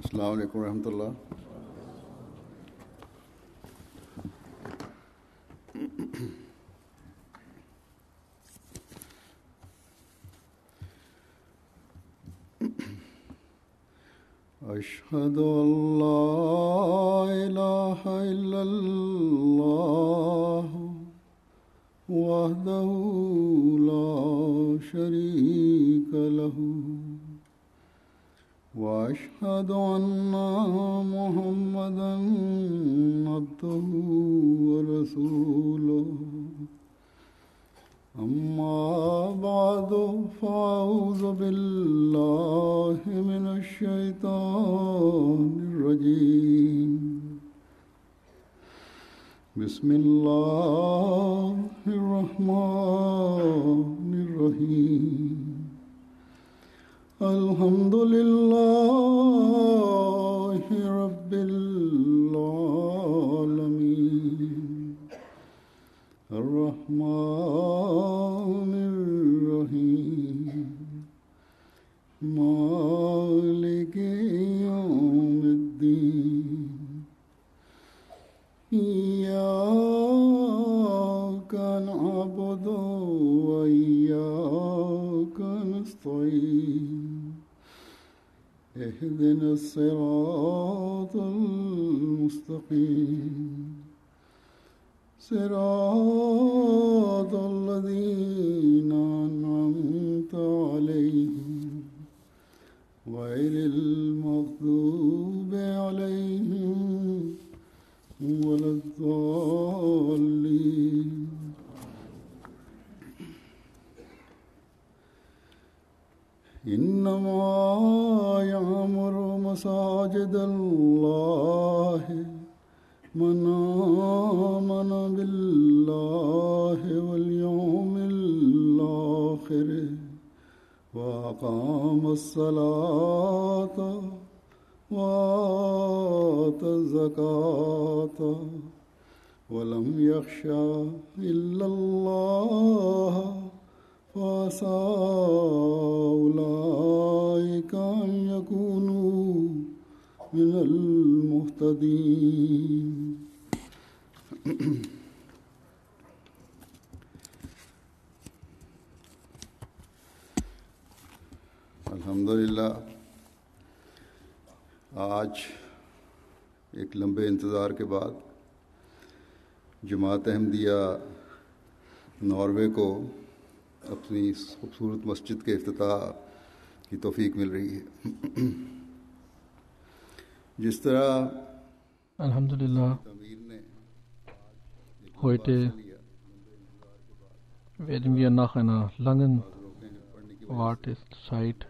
अस्सलाम वालेकुम रहमतुल्लाह। अशहदु अल्ला इलाहा इल्लल्लाह वहदहु ला शरीका लहू वअशहदु अन्ना मुहम्मदन अब्दुहु व रसूलुहु अम्मा बअदु फ़अऊज़ु बिल्लाहि मिनश शैतानिर रजीम। बिस्मिल्लाहिर रहमानिर रहीम। अल्हम्दुलिल्लाहि रब्बिल आलमीन अर्रहमानिर रहीम मालिकि यौमिद्दीन इय्याका नअबुदु व इय्याका नस्तईन इहदिनस सिरातल मुस्तक़ीम सिरातल लज़ीना अनअमता अलैहिम गैरिल मग़दूबि अलैहिम वलद्दाल्लीन। इन्नमा यअमुरु मसाजिदल्लाहि मन आमन बिल्लाहि वल यौमिल आखिर व अक़ामस सलाता व आतज़ ज़काता व लम यख़शा इल्लल्लाह फ़असा उलाइका अन यकूनू मिनल मुहतदीन। अल्हम्दुलिल्लाह, आज एक लंबे इंतज़ार के बाद जमात अहमदिया नॉर्वे को अपनी खूबसूरत मस्जिद के इफ्तिताह की तौफीक मिल रही है। जिस तरह Alhamdulillah, heute werden wir nach einer langen Wartezeit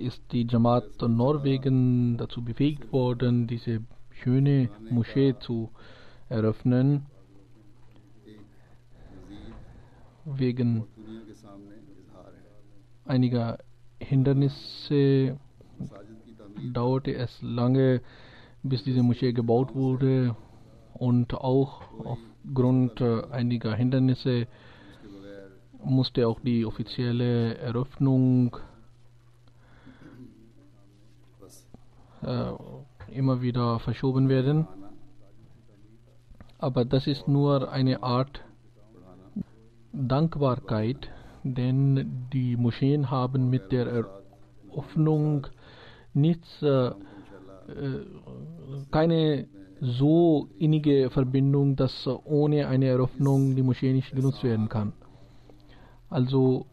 ist die Jamaat Norwegen dazu befähigt worden, diese schöne Moschee zu eröffnen. Wegen einiger Hindernisse dauerte es lange, bis diese Moschee gebaut wurde, und auch aufgrund einiger Hindernisse musste auch die offizielle Eröffnung immer wieder verschoben werden. Aber das ist nur eine Art Dankbarkeit, denn die Moscheen haben mit der Eröffnung keine so innige Verbindung, dass ohne eine Eröffnung die Moschee nicht genutzt werden kann. Also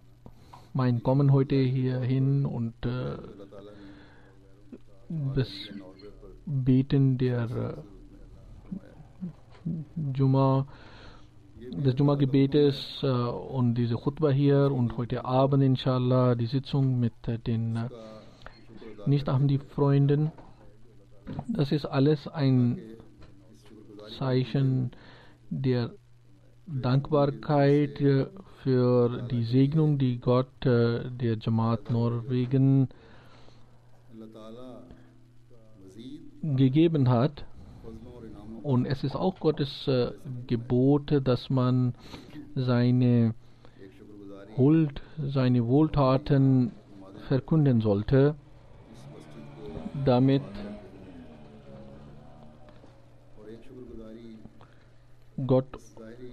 mein Kommen heute hierhin und das Beten des Jumma-Gebetes und diese Khutbah hier und heute Abend inshallah die Sitzung mit den Nicht-Ahmadi-Freunden. Das ist alles ein Zeichen der Dankbarkeit für die Segnung, die Gott der Jamaat Norwegen gegeben hat. Und es ist auch Gottes Gebot, dass man seine Wohltaten verkünden sollte, damit Gott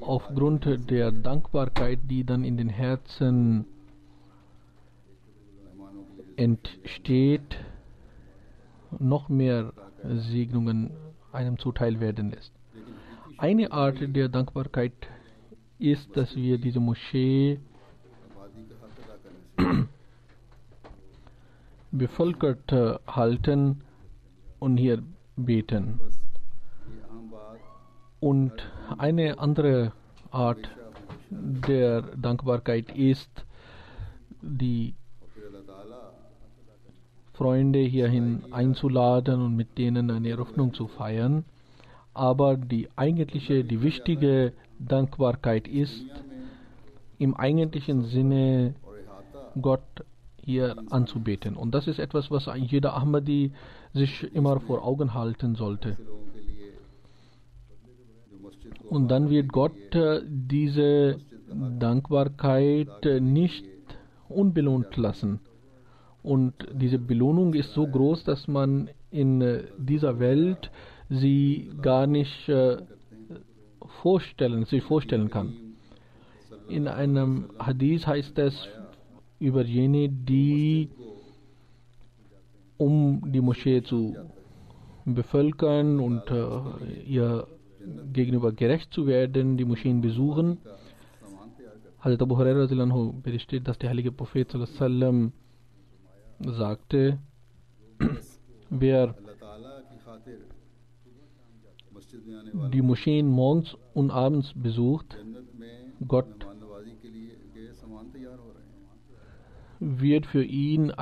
aufgrund der Dankbarkeit, die dann in den Herzen entsteht, noch mehr Segnungen einem zuteil werden lässt. Eine Art der Dankbarkeit ist, dass wir diese Moschee bevölkert halten und hier beten. Und eine andere Art der Dankbarkeit ist, die Freunde hierhin einzuladen und mit denen eine Eröffnung zu feiern. Aber die wichtige Dankbarkeit ist, im eigentlichen Sinne Gott hier anzubeten. Und das ist etwas, was jeder Ahmadi sich immer vor Augen halten sollte. Und dann wird Gott diese Dankbarkeit nicht unbelohnt lassen. Und diese Belohnung ist so groß, dass man in dieser Welt sie gar nicht sich vorstellen kann. In einem Hadith heißt es über jene, die um die Moschee zu bevölkern und ihr gegenüber gerecht zu werden, die Moscheen besuchen. Hazrat Abu Huraira berichtet, dass der heilige Prophet sallam sagte, wer die Moscheen morgens und abends besucht, Gott wird für ihn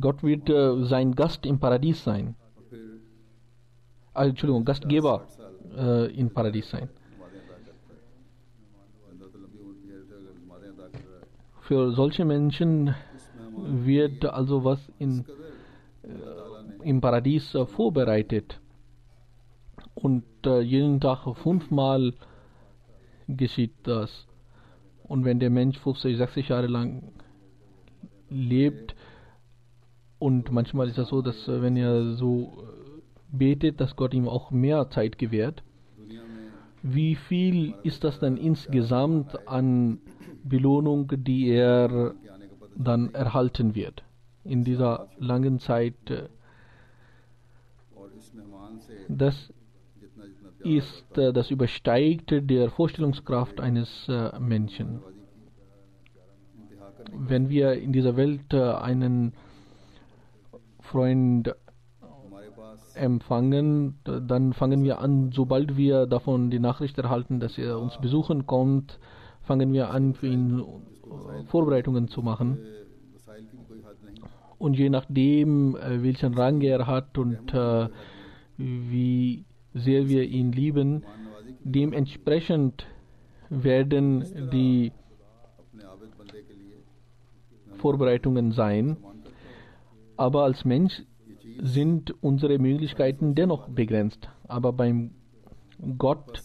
Gott wird sein Gast im Paradies sein. Entschuldigung, Gastgeber im Paradies sein. Für solche Menschen wird also was im Paradies vorbereitet. Und jeden Tag 5-mal geschieht das. Und wenn der Mensch 50, 60 Jahre lang lebt, und manchmal ist es so, dass wenn er so betet, dass Gott ihm auch mehr Zeit gewährt. Wie viel ist das dann insgesamt an Belohnung, die er dann erhalten wird in dieser langen Zeit? Das übersteigt der Vorstellungskraft eines Menschen. Wenn wir in dieser Welt einen Freund empfangen, dann fangen wir an, sobald wir davon die Nachricht erhalten, dass er uns besuchen kommt, fangen wir an, für ihn Vorbereitungen zu machen. Und je nachdem, welchen Rang er hat und wie sehr wir ihn lieben, dementsprechend werden die Vorbereitungen sein. Aber als Mensch sind unsere Möglichkeiten dennoch begrenzt. Aber beim Gott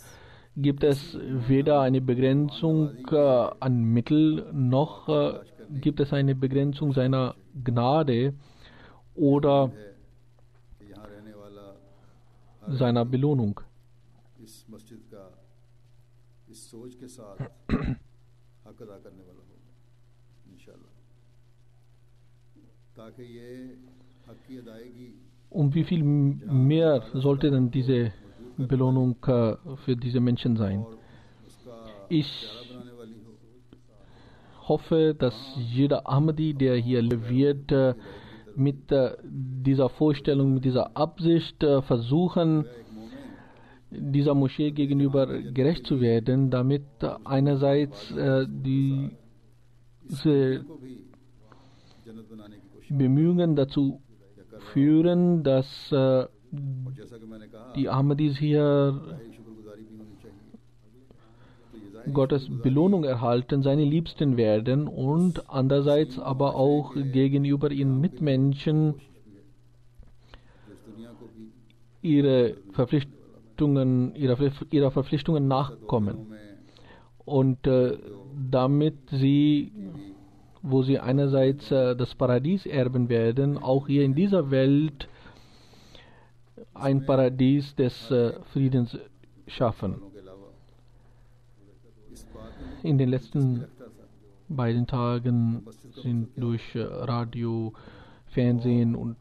gibt es weder eine Begrenzung an Mittel, noch gibt es eine Begrenzung seiner Gnade oder seiner Belohnung. Um wie viel mehr sollte denn diese Belohnung für diese Menschen sein? Ich hoffe, dass jeder Ahmadi, der hier wird, mit dieser Vorstellung, mit dieser Absicht versuchen, dieser Moschee gegenüber gerecht zu werden, damit einerseits diese Bemühungen dazu führen, dass die Ahmadis hier Gottes Belohnung erhalten, seine Liebsten werden und andererseits aber auch gegenüber ihren Mitmenschen ihrer Verpflichtungen nachkommen. Und damit sie, wo sie einerseits das Paradies erben werden, auch hier in dieser Welt ein Paradies des Friedens schaffen. In den letzten beiden Tagen sind durch Radio, Fernsehen und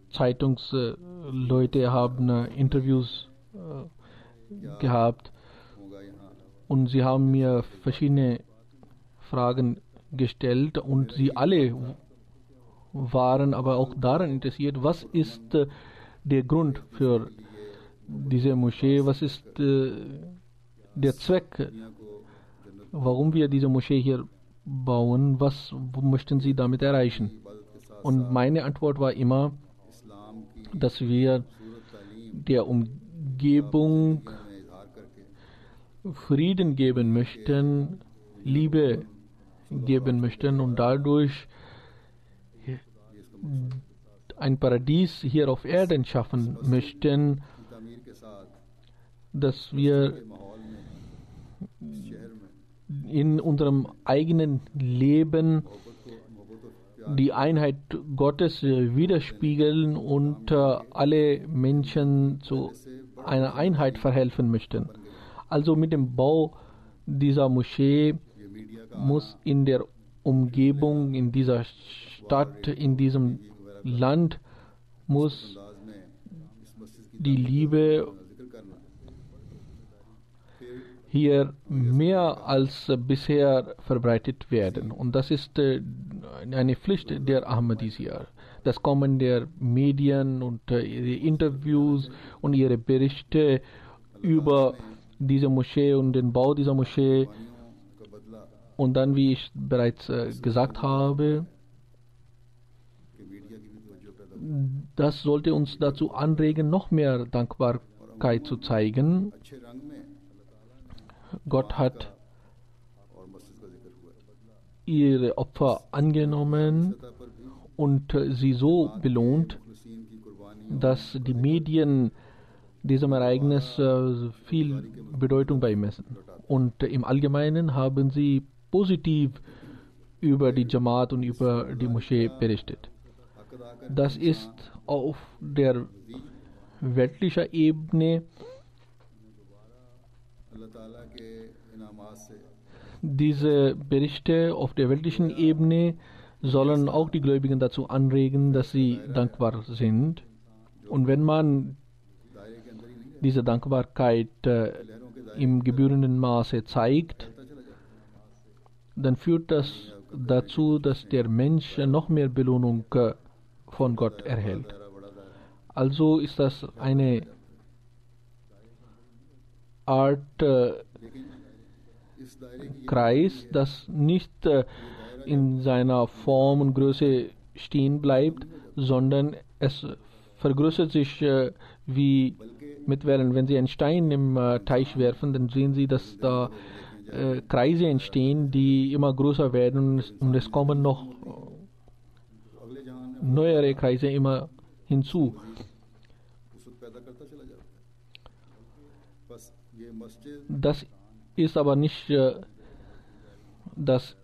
Zeitungsleute haben Interviews gehabt und sie haben mir verschiedene Fragen gestellt und sie alle waren aber auch daran interessiert, was ist der Grund für diese Moschee, was ist der Zweck, warum wir diese Moschee hier bauen, was möchten sie damit erreichen. Und meine Antwort war immer, dass wir der Umgebung Frieden geben möchten, Liebe geben möchten und dadurch ein Paradies hier auf Erden schaffen möchten, dass wir in unserem eigenen Leben die Einheit Gottes widerspiegeln und alle Menschen zu einer Einheit verhelfen möchten. Also mit dem Bau dieser Moschee muss in der Umgebung, in dieser Stadt, in diesem Land, muss die Liebe hier mehr als bisher verbreitet werden. Und das ist eine Pflicht der Ahmadis hier. Das Kommen der Medien und ihre Interviews und ihre Berichte über diese Moschee und den Bau dieser Moschee. Und dann, wie ich bereits gesagt habe, das sollte uns dazu anregen, noch mehr Dankbarkeit zu zeigen. Gott hat ihre Opfer angenommen und sie so belohnt, dass die Medien diesem Ereignis viel Bedeutung beimessen. Und im Allgemeinen haben sie positiv über die Jamaat und über die Moschee berichtet. Das ist auf der weltlichen Ebene. Diese Berichte auf der weltlichen Ebene sollen auch die Gläubigen dazu anregen, dass sie dankbar sind. Und wenn man diese Dankbarkeit im gebührenden Maße zeigt, dann führt das dazu, dass der Mensch noch mehr Belohnung von Gott erhält. Also ist das eine Art Kreis, das nicht in seiner Form und Größe stehen bleibt, sondern es vergrößert sich wie mitwährend, wenn Sie einen Stein im Teich werfen, dann sehen Sie, dass da Kreise entstehen, die immer größer werden und es kommen noch neuere Kreise immer hinzu. Das ist aber nicht das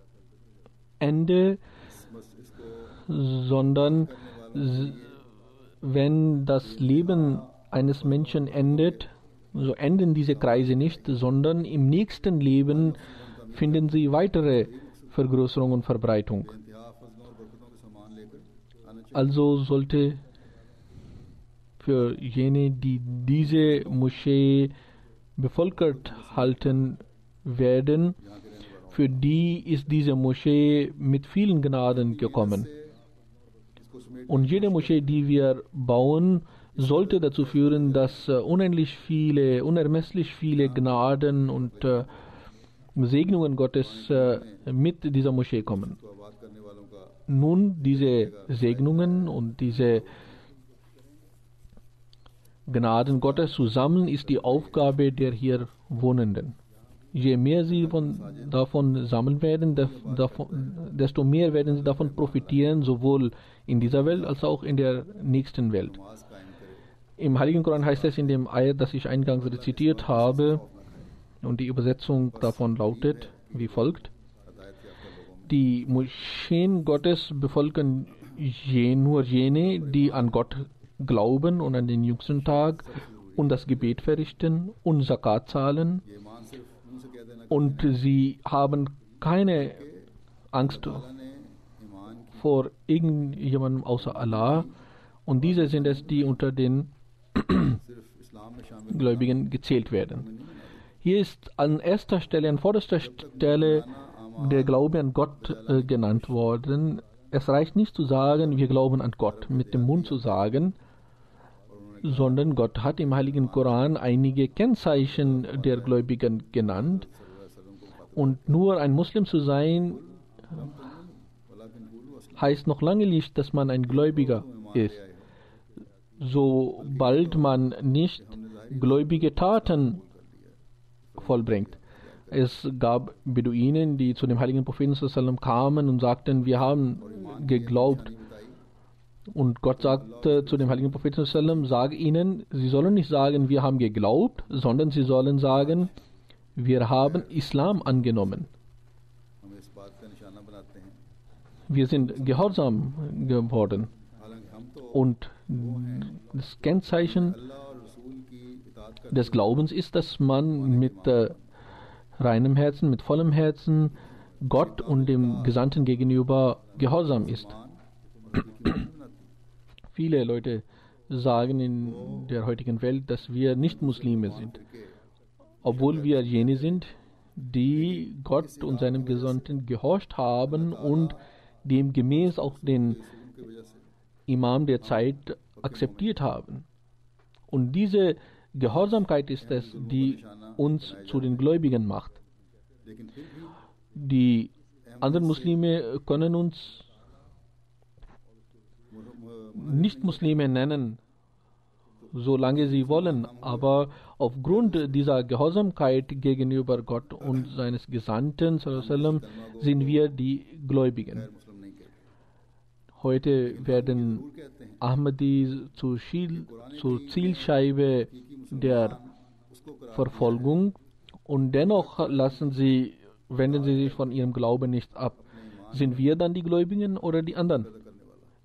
Ende, sondern wenn das Leben eines Menschen endet, so enden diese Kreise nicht, sondern im nächsten Leben finden sie weitere Vergrößerung und Verbreitung. Also sollte für jene, die diese Moschee bevölkert halten werden, für die ist diese Moschee mit vielen Gnaden gekommen. Und jede Moschee, die wir bauen, sollte dazu führen, dass unermesslich viele Gnaden und Segnungen Gottes mit dieser Moschee kommen. Nun, diese Segnungen und diese Gnaden Gottes zu sammeln, ist die Aufgabe der hier Wohnenden. Je mehr sie davon sammeln werden, desto mehr werden sie davon profitieren, sowohl in dieser Welt als auch in der nächsten Welt. Im Heiligen Koran heißt es in dem Ayat, das ich eingangs rezitiert habe, und die Übersetzung davon lautet wie folgt: Die Moscheen Gottes befolgen nur jene, die an Gott glauben und an den jüngsten Tag und das Gebet verrichten und Zakat zahlen, und sie haben keine Angst vor irgendjemandem außer Allah, und diese sind es, die unter den Gläubigen gezählt werden. Hier ist an erster Stelle, an vorderster Stelle der Glaube an Gott genannt worden. Es reicht nicht zu sagen, wir glauben an Gott, mit dem Mund zu sagen, sondern Gott hat im Heiligen Koran einige Kennzeichen der Gläubigen genannt. Und nur ein Muslim zu sein, heißt noch lange nicht, dass man ein Gläubiger ist. Sobald man nicht gläubige Taten vollbringt. Es gab Beduinen, die zu dem heiligen Propheten sallam kamen und sagten, wir haben geglaubt. Und Gott sagte zu dem heiligen Propheten sallam, sage ihnen, sie sollen nicht sagen, wir haben geglaubt, sondern sie sollen sagen, wir haben Islam angenommen. Wir sind gehorsam geworden. Und das Kennzeichen des Glaubens ist, dass man mit reinem Herzen, mit vollem Herzen Gott und dem Gesandten gegenüber gehorsam ist. Viele Leute sagen in der heutigen Welt, dass wir nicht Muslime sind, obwohl wir jene sind, die Gott und seinem Gesandten gehorcht haben und demgemäß auch den Imam der Zeit akzeptiert haben. Und diese Gehorsamkeit ist es, die uns zu den Gläubigen macht. Die anderen Muslime können uns nicht Muslime nennen, solange sie wollen, aber aufgrund dieser Gehorsamkeit gegenüber Gott und seines Gesandten sind wir die Gläubigen. Heute werden Ahmadis zur Zielscheibe der Verfolgung, und dennoch wenden sie sich von ihrem Glauben nicht ab. Sind wir dann die Gläubigen oder die anderen?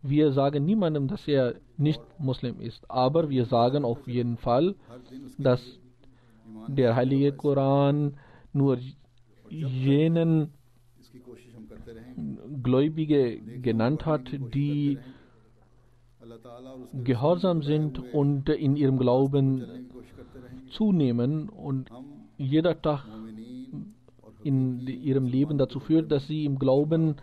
Wir sagen niemandem, dass er nicht Muslim ist, aber wir sagen auf jeden Fall, dass der heilige Koran nur jenen Gläubige genannt hat, die gehorsam sind und in ihrem Glauben zunehmen, und jeder Tag in ihrem Leben dazu führt, dass sie im Glauben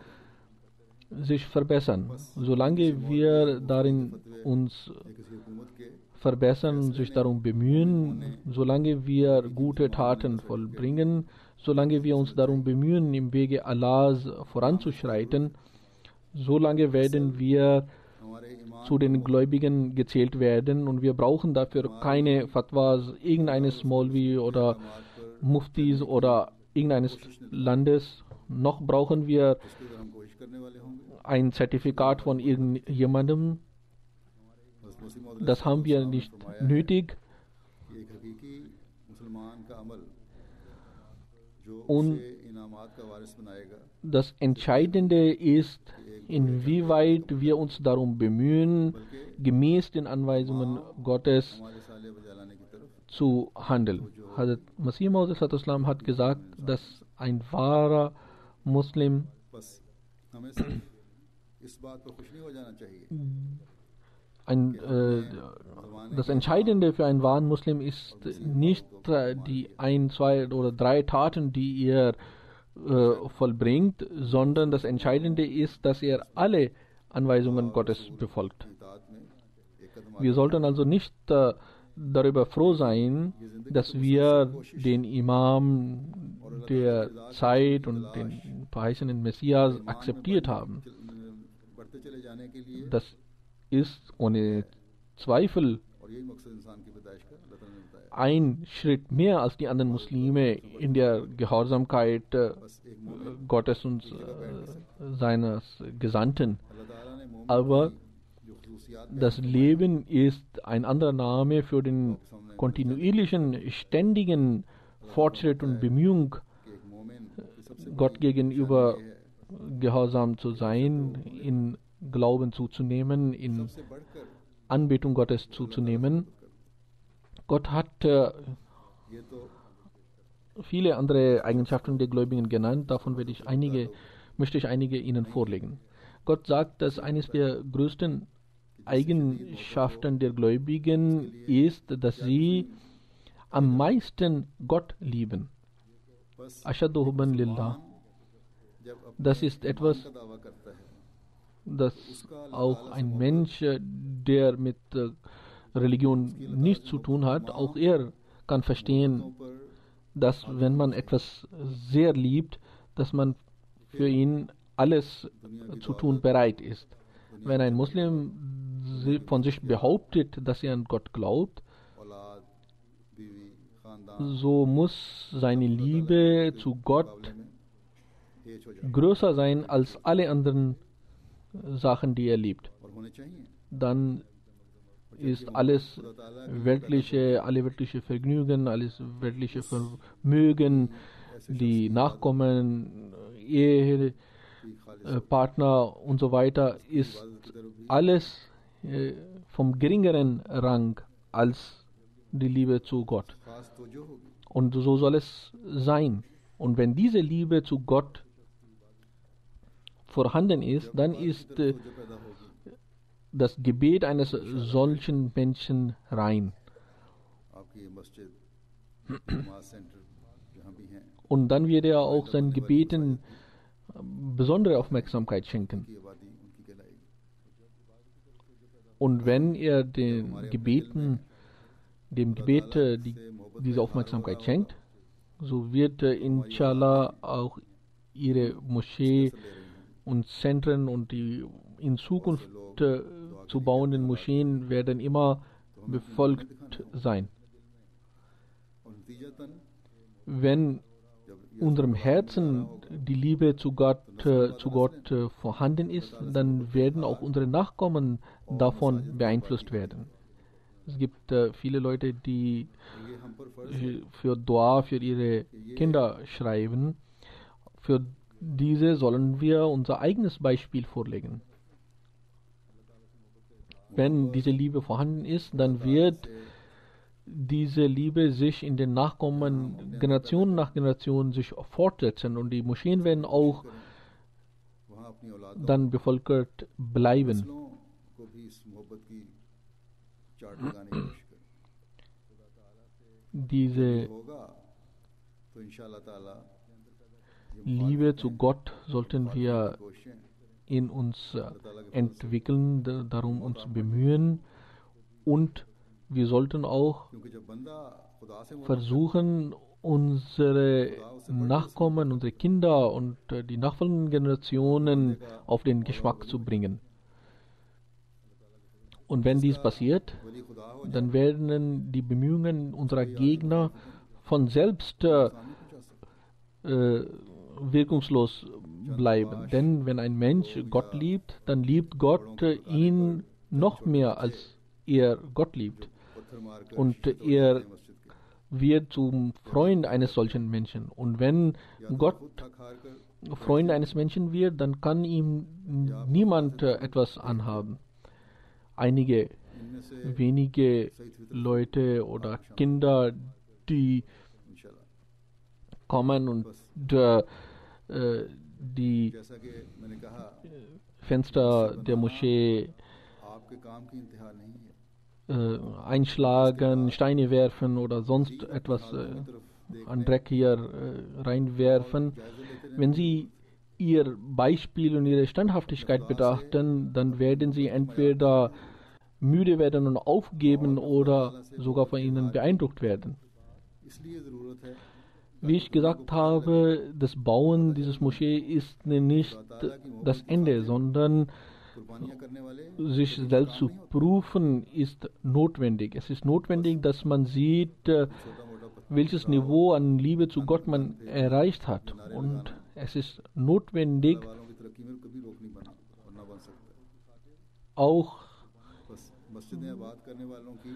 sich verbessern. Solange wir darin uns verbessern und sich darum bemühen, solange wir gute Taten vollbringen, solange wir uns darum bemühen, im Wege Allahs voranzuschreiten, solange werden wir zu den Gläubigen gezählt werden, und wir brauchen dafür keine Fatwas irgendeines Maulvi oder Muftis oder irgendeines Landes, noch brauchen wir ein Zertifikat von irgendjemandem. Das haben wir nicht nötig. Und das Entscheidende ist, inwieweit wir uns darum bemühen, gemäß den Anweisungen Gottes zu handeln. Hazrat Masih Maud hat gesagt, dass ein wahrer Muslim das Entscheidende für einen wahren Muslim ist nicht die 1, 2 oder 3 Taten, die er vollbringt, sondern das Entscheidende ist, dass er alle Anweisungen Gottes befolgt. Wir sollten also nicht darüber froh sein, dass wir den Imam der Zeit und den verheißenen Messias akzeptiert haben. Das ist ohne Zweifel ein Schritt mehr als die anderen Muslime in der Gehorsamkeit Gottes und seines Gesandten. Aber das Leben ist ein anderer Name für den kontinuierlichen, ständigen Fortschritt und Bemühung, कि एक मोमिन की सबसे Gott gegenüber ये है, gehorsam zu sein, in Glauben zuzunehmen, in सबसे बढ़कर Anbetung Gottes zuzunehmen. Gott hat ये तो viele andere Eigenschaften der Gläubigen genannt, davon möchte ich einige Ihnen vorlegen. Gott sagt, dass eines der größten Eigenschaften der Gläubigen ist, dass sie am meisten Gott lieben. बस Ashaddu hubban lillah. जब अपने Das ist etwas, का दावा करता है das auch ein Mensch, der mit Religion nichts zu tun hat, auch er kann verstehen, तो पर dass wenn man etwas sehr liebt, dass man für ihn alles zu tun bereit ist. Wenn ein Muslim von sich behauptet, dass er an Gott glaubt, औलाद बीवी खानदान so muss seine Liebe zu Gott मुकाबले में हेच हो जाए größer sein als alle anderen Sachen, die er liebt. और होने चाहिए Dann ist alles weltliche, alle weltliche Vergnügen, alles weltliche Vermögen, die Nachkommen, Ehe, कि खालिस Partner und so weiter, ist इबादत की तरफ भी alles vom geringeren Rang als die Liebe zu Gott. खास तवज्जो होगी Und so soll es sein. Und wenn diese Liebe zu Gott vorhanden ist, dann ist तवज्जो पैदा होगी das Gebet eines solchen Menschen rein. आपकी ये मस्जिद नमाज सेंटर जहाँ भी हैं Und dann wird er auch seinen Gebeten besondere Aufmerksamkeit schenken. की आबादी उनकी कहलाएगी Und wenn er dem Gebet diese Aufmerksamkeit schenkt, so wird inshallah auch ihre Moschee und Zentren und die in Zukunft zu bauenden Moscheen werden immer befolgt sein. और नतीजतन Wenn unserem Herzen die Liebe zu Gott vorhanden ist, dann werden auch unsere Nachkommen davon beeinflusst werden. Es gibt viele Leute, die ये हम पर फर्ज für Dua für ihre Kinder schreiben. Für diese sollen wir unser eigenes Beispiel vorlegen. Wenn diese Liebe vorhanden ist, dann wird diese Liebe sich in den Nachkommen Generation nach Generation sich fortsetzen und die Moscheen werden auch वहाँ अपनी औलाद dann bevölkert bleiben. नस्लों को भी इस मोहब्बत की चार्ट लगाने की कोशिश करें Diese होगा तो इंशाल्लाह ताला Liebe zu Gott sollten wir कोशिशें in uns entwickeln, darum uns bemühen und wir sollten auch क्योंकि जब बंदा खुदा से मोहब्बत versuchen, unsere Nachkommen, unsere Kinder und die nachfolgenden Generationen auf den Geschmack zu bringen. Und wenn dies passiert, वली खुदा हो dann werden die Bemühungen unserer Gegner von selbst wirkungslos bleiben. Denn wenn ein Mensch Gott liebt, dann liebt Gott ihn noch mehr, als er Gott liebt. पत्थर मार कर Und er wird zum Freund eines solchen Menschen. Und wenn Gott थक हार कर Freund eines Menschen wird, dann kann ihm niemand etwas anhaben. Einige इनमें से wenige Leute oder Kinder, die इंशाल्लाह kommen und die जैसा कि मैंने कहा Fenster der Moschee आपके काम की इंतहा नहीं है einschlagen, Steine werfen oder sonst etwas an Dreck hier reinwerfen. Wenn sie ihr Beispiel und ihre Standhaftigkeit betrachten, dann werden sie entweder müde werden und aufgeben oder sogar von ihnen beeindruckt werden. इसलिए ज़रूरत है Wie ich gesagt habe, das Bauen dieses Moschee ist nicht das Ende, sondern कुर्बानियां करने वाले sich selbst zu prüfen ist notwendig. Es ist notwendig, dass man sieht, छोटा मोटा पत्थर welches Niveau an Liebe zu Gott man erreicht hat. Und es ist notwendig, वालों की तरक्की में कभी रोक नहीं बना और ना बन सकता है। auch मस्जिदें आबाद करने वालों की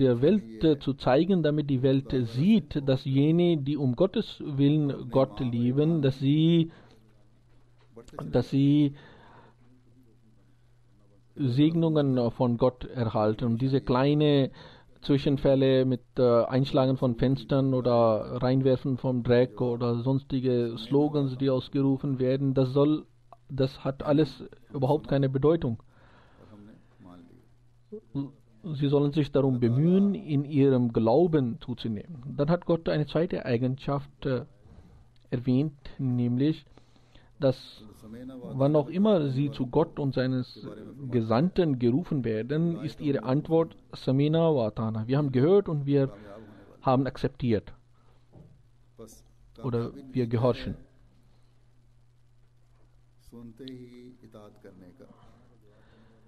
der Welt zu zeigen, damit die Welt sieht, dass jene, die um Gottes Willen Gott lieben, dass sie Segnungen von Gott erhalten. Und diese kleine Zwischenfälle mit Einschlagen von Fenstern oder Reinwerfen vom Dreck oder sonstige Slogans, die ausgerufen werden, das hat alles überhaupt keine Bedeutung. और हमने मान लिया। Sie sollen sich darum bemühen, in ihrem Glauben zuzunehmen. Dann hat Gott eine zweite Eigenschaft erwähnt, nämlich, dass wann auch immer sie zu Gott und seines Gesandten gerufen werden, ist ihre Antwort Samina wa Atana. Wir haben gehört und wir haben akzeptiert बस oder wir gehorchen. सुनते ही इताअत करने का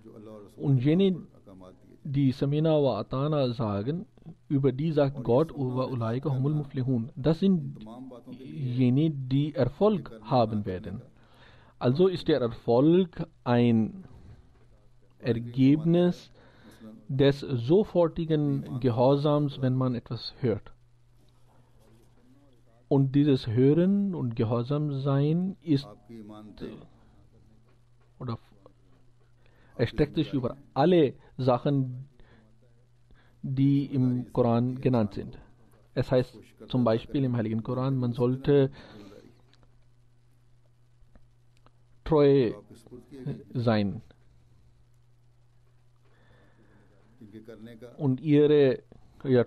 जो अल्लाह और रसूल Und jene, अहकामात दिए die Samina wa Atana sagen, über die sagt Gott, wa ulaika humul muflihun. Das sind तमाम बातों के लिए jene, die Erfolg haben werden. Also ist der Erfolg ein Ergebnis des sofortigen Gehorsams, wenn man etwas hört. Und dieses Hören und Gehorsamsein ist आपकी ईमानते oder erstreckt sich über alle Sachen, die im Koran genannt sind. Es heißt zum Beispiel im Heiligen Koran, man sollte treu आपके सुपुर्द किए गए sein. इनके करने का Und ihr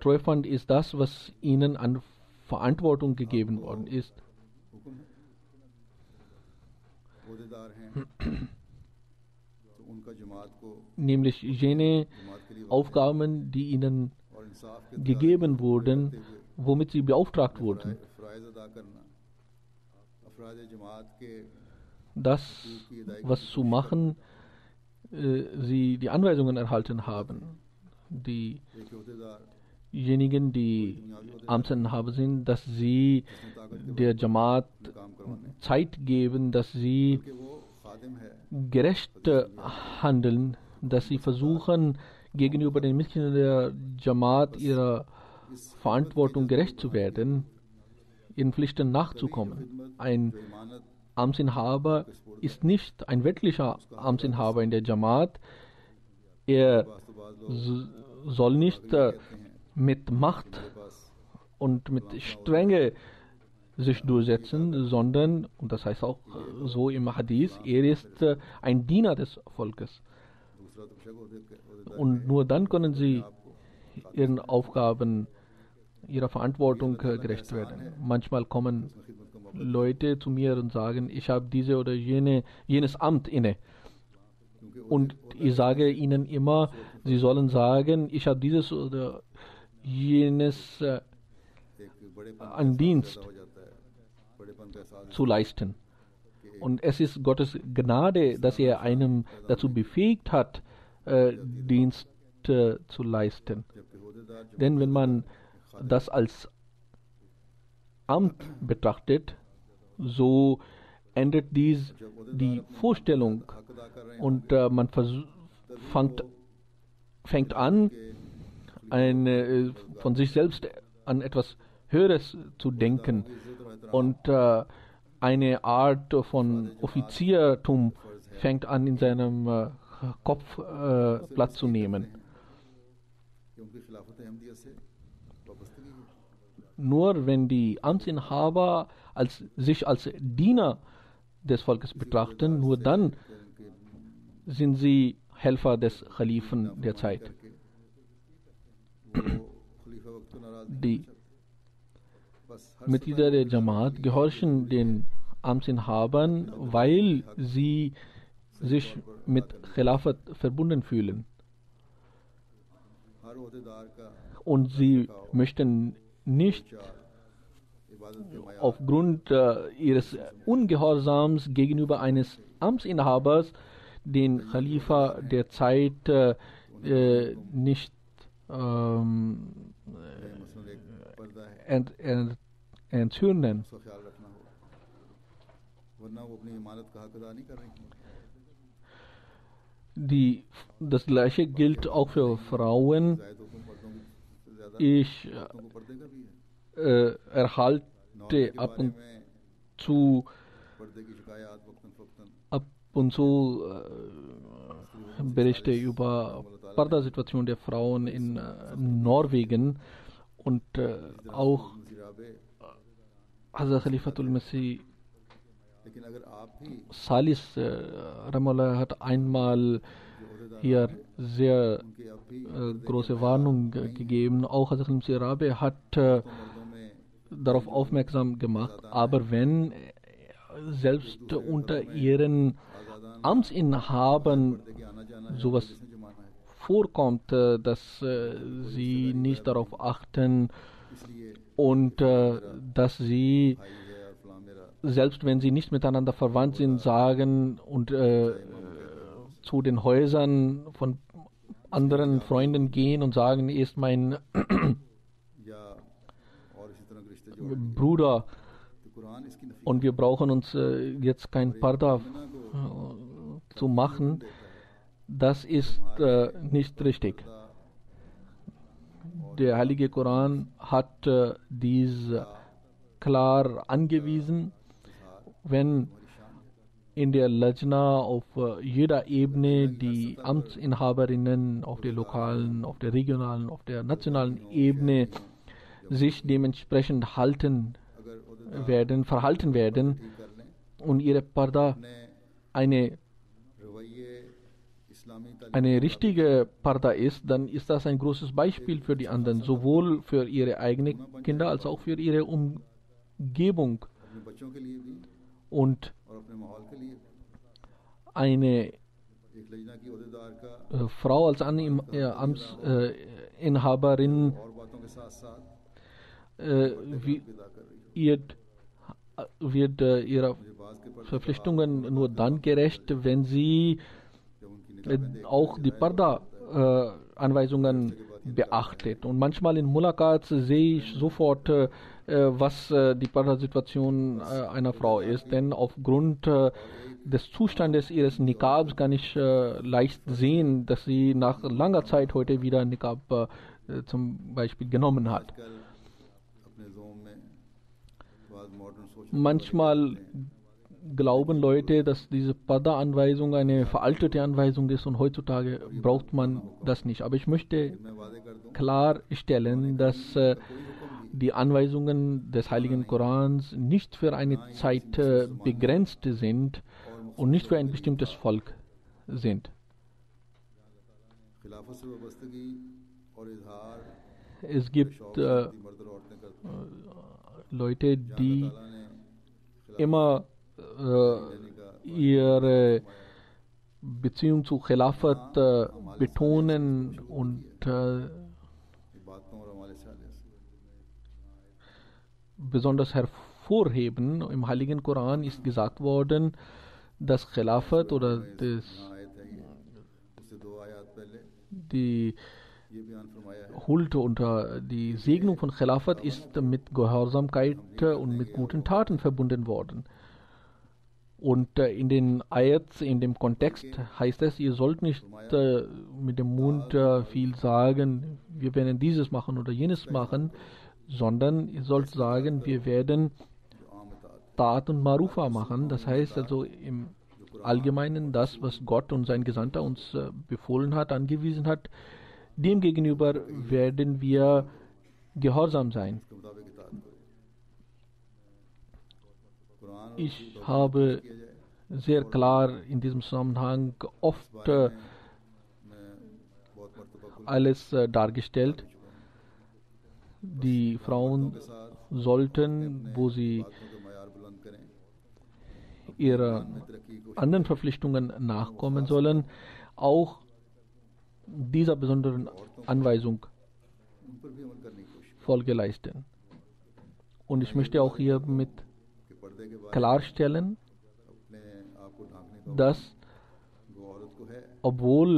Treuepfand ist das, was ihnen an Verantwortung gegeben worden ist. हुक्म है ओहदेदार हैं तो उनका जमात को Nämlich jene जमात के लिए Aufgaben, die ihnen और इंसाफ के gegeben wurden, womit sie beauftragt wurden. फ़राइज़ अदा करना अफराद जमात के Das, was zu machen, sie die Anweisungen erhalten haben. एक ओहदेदार Diejenigen, die Amtsinhaber sind, dass sie der Jamaat काम करवाने Zeit geben, dass sie कि वो खादिम है gerecht handeln, dass sie versuchen, gegenüber den Mitgliedern der Jamaat ihrer Verantwortung gerecht zu werden, ihren Pflichten nachzukommen. Ein जो ईमानत Amtsinhaber ist nicht ein weltlicher Amtsinhaber in der Jamaat. Er बास तो बाज लोग soll nicht mit Macht बस und mit Strenge sich durchsetzen, sondern, und das heißt auch so im Hadith, er ist ein Diener des Volkes. दूसरा तो शक ओहदेदार Und nur dann können sie ihren Aufgaben, ihrer Verantwortung gerecht werden. Manchmal kommen खिदमत का मौका Leute zu mir und sagen, ich habe diese oder jenes Amt inne. क्योंकि Und ich sage ihnen immer, sie sollen sagen, ich habe dieses oder jenes एक बड़ेपन an Dienst हो जाता है बड़ेपन का एहसास zu leisten. Und es ist Gottes Gnade, dass er einem dazu befähigt hat, Dienst zu leisten. जबकि ओहदेदार जो Denn wenn man das als Amt betrachtet, so ändert dies die Vorstellung हक अदा कर रहे हैं und man fängt an, von sich selbst an etwas Höheres zu denken und eine Art von Offiziertum fängt an, in seinem Kopf Platz zu nehmen. कि उनकी खिलाफत अहमदियत से वाबस्तगी है Nur wenn die Amtsinhaber sich als Diener des Volkes betrachten, nur dann कि उनके sind sie Helfer des Khalifen der Zeit. करके वो खलीफा वक्त को नाराज नहीं Die कर सकते बस हर Mitglieder der Jamaat gehorchen den Amtsinhabern, weil sie sich mit Khilafat verbunden fühlen. हर ओहदेदार का Und sie möchten nicht इबादत के माया aufgrund ihres Ungehorsams gegenüber eines Amtsinhabers den Khalifa der Zeit nicht मसलन एक पर्दा है entzürnen. उसका ख्याल रखना होगा वरना वो अपनी इमानत का हक अदा नहीं कर रही Das gleiche gilt auch für Frauen. जायद हुक्म पर्दों की ज़्यादा Ich औरतों को पर्दे का भी है। erhalte नॉर्वे के ab बारे und में zu, पर्दे की शिकायत वक्तन फ़वक्तन ab und zu Berichte über अल्लाह ताला Parda-Situation der Frauen in Norwegen und auch मुसीराबे, Hazrat Khalifatul Masih लेकिन अगर आप भी Salis Ramallah hat einmal जो अहदेदार hier sehr उनके अब भी große Warnung gegeben. Auch Hazrat Masih Rabe hat मर्दों में darauf aufmerksam gemacht. Aber wenn selbst unter ihren Amtsinhabern पर्दे के आना जाना sowas इसने जमाना है, vorkommt, dass sie nicht darauf achten इसलिए und dass sie, भाई है और फलां मेरा selbst wenn sie nicht miteinander verwandt sind, sagen und zu den Häusern von anderen Freunden gehen und sagen, er ist mein या और इसी तरह के रिश्ते जोड़ Bruder तो कुरान इसकी Nafi und wir brauchen uns jetzt kein Parda zu machen. Das ist nicht richtig. Der Heilige Koran hat dies klar angewiesen, wenn in der Lajna auf jeder Ebene die Amtsinhaberinnen auf der lokalen, auf der regionalen, auf der nationalen Ebene sich dementsprechend verhalten werden कर लें und ihre Parda अपने eine रवैये इस्लामी तालीम eine richtige Parda ist, dann ist das ein großes Beispiel für die anderen, sowohl für ihre eigenen Kinder als auch für ihre Umgebung. अपने बच्चों के लिए भी Und और अपने माहौल के लिए भी। eine एक लजना की अहदेदार का Frau als Amtsinhaberin और बातों के साथ साथ wie- अदा कर रही है। wird ihrer मुझे बाज के पर्दे Verpflichtungen nur dann gerecht, wenn sie जब उनकी निकाह auch die Parda-Anweisungen beachtet. Und manchmal in Mulakats sehe ich sofort, was die Parda-Situation einer Frau ist, denn aufgrund des Zustandes ihres Niqabs kann ich leicht sehen, dass sie nach langer Zeit heute wieder Niqab zum Beispiel genommen hat. आजकल अपने जोम में बाद मॉडर्न सोच Manchmal glauben Leute, dass diese Parda-Anweisung eine veraltete Anweisung ist und heutzutage braucht man das nicht. Aber ich möchte मैं वादे कर दूं klarstellen, dass die Anweisungen des Heiligen Korans nicht für eine Zeit begrenzt sind und nicht für ein bestimmtes Volk sind. खिलाफत से वाबस्तगी और इजहार Es gibt शौक की मर्द और औरतें करते हैं। Leute, die अल्लाह ने immer ihre Beziehung zu Khilafat betonen und बातों और हमारे साले से besonders hervorheben. Im Heiligen Koran ist gesagt worden, dass Khilafat oder आयत है ये उससे दो आयत पहले die ये बयान फरमाया है Huld unter die Segnung von Khilafat ist mit Gehorsamkeit und mit guten Taten verbunden worden. Und in den Ayats, in dem Kontext heißt es, ihr sollt nicht mit dem Mund viel sagen, wir werden dieses machen oder jenes machen, sondern ihr sollt sagen, wir werden जो आम इतात Tat und Marufa machen. Das heißt also im Allgemeinen das, was Gott und sein Gesandter uns befohlen hat, angewiesen hat, demgegenüber werden wir gehorsam sein. के मुताबिक इतात करो कुरान और Ich habe किया जाए sehr klar in diesem Zusammenhang oft मैं बहुत मर्तबा खुल alles dargestellt. Die Frauen के साथ sollten, wo sie बातों के मयार बुलंद करें ihrer में तरक्की को anderen Verpflichtungen nachkommen sollen, auch dieser besonderen Anweisung उन पर भी अमल करने की कोशिश Folge leisten. Und ich möchte auch hiermit कि पर्दे के बाद klarstellen, अपने आप को ढांकने का dass वो औरत को है obwohl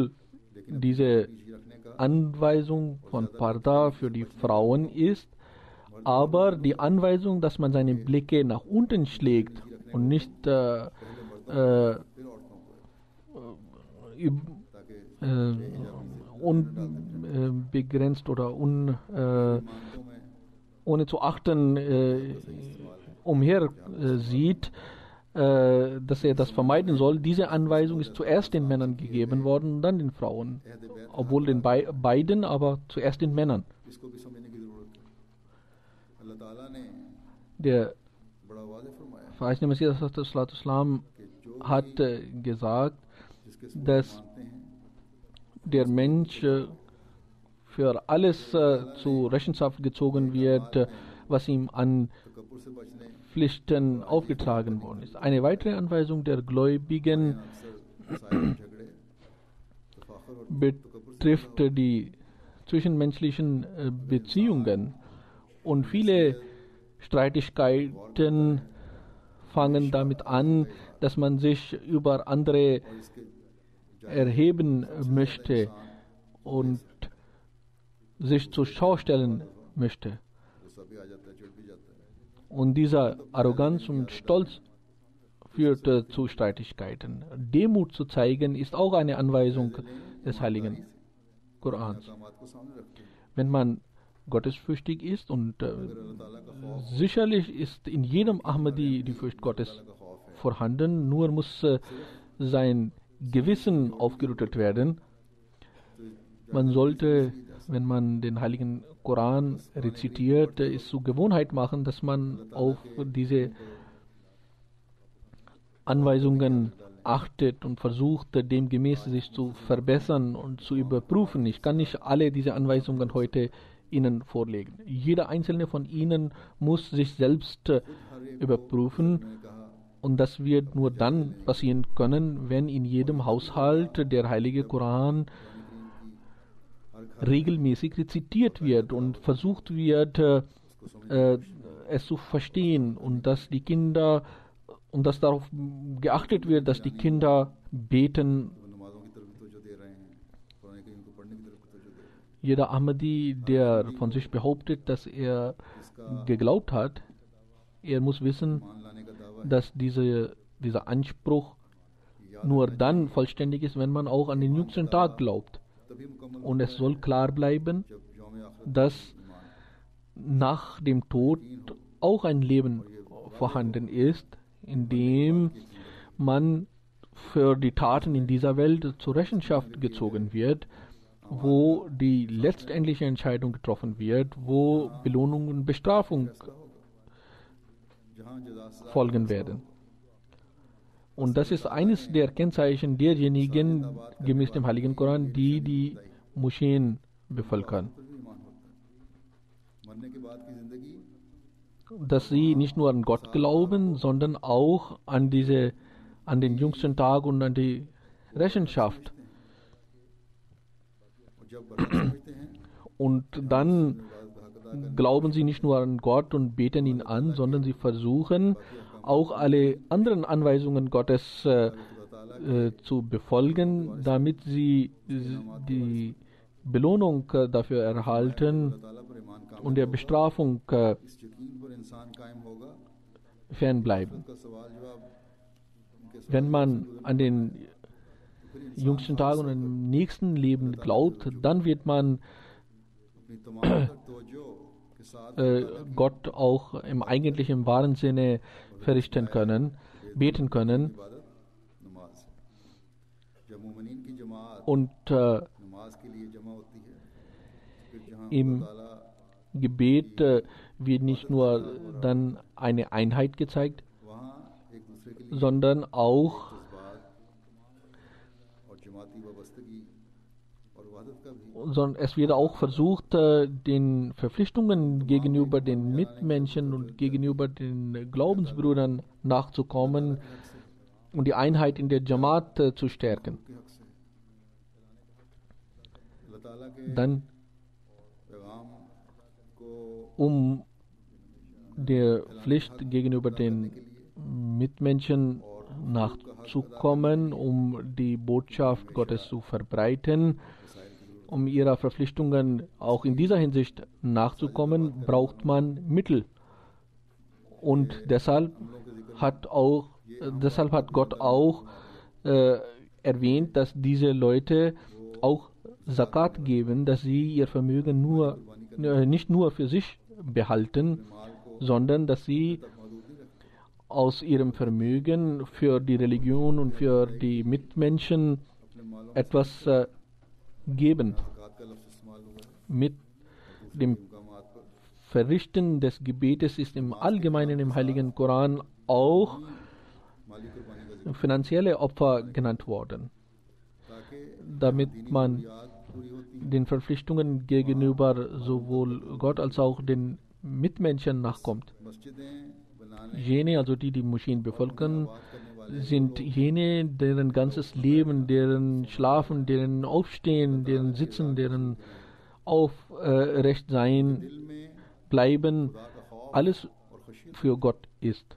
लेकिन diese पीछे रखने का Anweisung von Parda für die Frauen ist, aber die Anweisung, dass man seine Blicke nach unten schlägt und nicht फिर औरतों को unbegrenzt oder ohne zu achten umher sieht, dass er das vermeiden soll. Diese Anweisung ist zuerst den Männern gegeben worden, dann den Frauen. Obwohl den beiden, aber zuerst den Männern. Der verheißene Messias hat gesagt, dass der Mensch für alles zur Rechenschaft gezogen wird, was ihm an Pflichten aufgetragen worden ist. Eine weitere Anweisung der Gläubigen betrifft die zwischenmenschlichen Beziehungen. Und viele Streitigkeiten fangen damit an, dass man sich über andere erheben möchte und sich zur Schau stellen möchte. Und dieser Arroganz und Stolz führt zu Streitigkeiten. Demut zu zeigen ist auch eine Anweisung des Heiligen Korans. Wenn man gottesfürchtig ist und sicherlich ist in jedem Ahmadi die Furcht Gottes vorhanden, nur muss sein Gewissen aufgerüttelt werden. Man sollte, wenn man den Heiligen Koran rezitiert, es zur Gewohnheit machen, dass man auf diese Anweisungen achtet und versucht, demgemäß sich zu verbessern und zu überprüfen. Ich kann nicht alle diese Anweisungen heute Ihnen vorlegen. Jeder einzelne von Ihnen muss sich selbst überprüfen. Und das wird nur dann passieren können, wenn in jedem Haushalt der Heilige Koran regelmäßig rezitiert wird und versucht wird, es zu verstehen und dass die Kinder und dass darauf geachtet wird, dass die Kinder beten. Jeder Ahmadi, der von sich behauptet, dass er geglaubt hat, er muss wissen, dass dieser Anspruch nur dann vollständig ist, wenn man auch an den jüngsten Tag glaubt. Und es soll klar bleiben, dass nach dem Tod auch ein Leben vorhanden ist, in dem man für die Taten in dieser Welt zur Rechenschaft gezogen wird, wo die letztendliche Entscheidung getroffen wird, wo Belohnung und Bestrafung folgen werden. Und das ist eines der Kennzeichen derjenigen, gemäß dem Heiligen Koran, die die Moscheen bevölkern. Dass sie nicht nur an Gott glauben, sondern auch an den jüngsten Tag und an die Rechenschaft. Und dann glauben sie nicht nur an Gott und beten ihn an, sondern sie versuchen auch alle anderen Anweisungen Gottes zu befolgen, damit sie die Belohnung dafür erhalten und der Bestrafung fernbleiben. Wenn man an den jüngsten Tag und im nächsten Leben glaubt, dann wird man Gott auch im eigentlichen wahren Sinne verrichten können, beten können. Und im Gebet wird nicht nur dann eine Einheit gezeigt, sondern auch es wird auch versucht, den Verpflichtungen gegenüber den Mitmenschen und gegenüber den Glaubensbrüdern nachzukommen und die Einheit in der Jamaat zu stärken. Dann, um der Pflicht gegenüber den Mitmenschen nachzukommen, um die Botschaft Gottes zu verbreiten, um ihrer Verpflichtungen auch in dieser Hinsicht nachzukommen, braucht man Mittel. Und deshalb hat Gott auch erwähnt, dass diese Leute auch Zakat geben, dass sie ihr Vermögen nicht nur für sich behalten, sondern dass sie aus ihrem Vermögen für die Religion und für die Mitmenschen etwas geben. Mit dem Verrichten des Gebetes ist im Allgemeinen im Heiligen Koran auch finanzielle Opfer genannt worden, damit man den Verpflichtungen gegenüber sowohl Gott als auch den Mitmenschen nachkommt. Jene, also die Moscheen bevölkern, sind jene, deren ganzes Leben, deren Schlafen, deren Aufstehen, deren Sitzen, deren Aufrechtsein, Bleiben, alles für Gott ist.